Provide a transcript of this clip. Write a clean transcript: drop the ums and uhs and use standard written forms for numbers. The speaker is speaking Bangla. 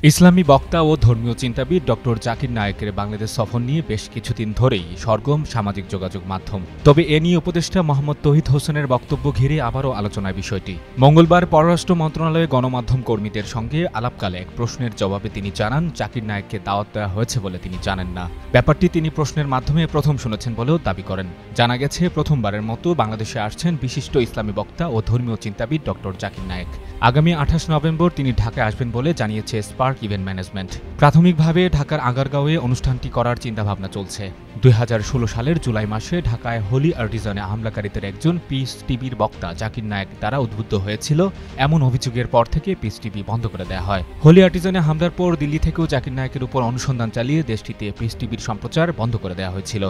ইসলামী বক্তা ও ধর্মীয় চিন্তাবিদ ডক্টর জাকির নায়েকের বাংলাদেশ সফর নিয়ে বেশ কিছুদিন ধরেই সরগরম সামাজিক যোগাযোগ মাধ্যম। তবে এ নিয়ে উপদেষ্টা মোহাম্মদ তৌহিদ হোসেনের বক্তব্য ঘিরে আবারও আলোচনায় বিষয়টি। মঙ্গলবার পররাষ্ট্র মন্ত্রণালয়ে গণমাধ্যম কর্মীদের সঙ্গে আলাপকালে এক প্রশ্নের জবাবে তিনি জানান, জাকির নায়েককে দাওয়াত দেওয়া হয়েছে বলে তিনি জানেন না। ব্যাপারটি তিনি প্রশ্নের মাধ্যমে প্রথম শুনেছেন বলেও দাবি করেন। জানা গেছে, প্রথমবারের মতো বাংলাদেশে আসছেন বিশিষ্ট ইসলামী বক্তা ও ধর্মীয় চিন্তাবিদ ডক্টর জাকির নায়েক। আগামী 28 নভেম্বর তিনি ঢাকায় আসবেন বলে জানিয়েছে স্পার্ক ইভেন্ট ম্যানেজমেন্ট। প্রাথমিকভাবে ঢাকার আগারগাঁওয়ে অনুষ্ঠানটি করার চিন্তাভাবনা চলছে। 2016 সালের জুলাই মাসে ঢাকায় হোলি আর্টিজানে হামলাকারীদের একজন পিস টিভির বক্তা জাকির নায়েক দ্বারা উদ্বুদ্ধ হয়েছিল এমন অভিযোগের পর থেকে পিস টিভি বন্ধ করে দেওয়া হয়। হোলি আর্টিজানে হামলার পর দিল্লি থেকেও জাকির নায়েকের উপর অনুসন্ধান চালিয়ে দেশটিতে পিস টিভির সম্প্রচার বন্ধ করে দেওয়া হয়েছিল।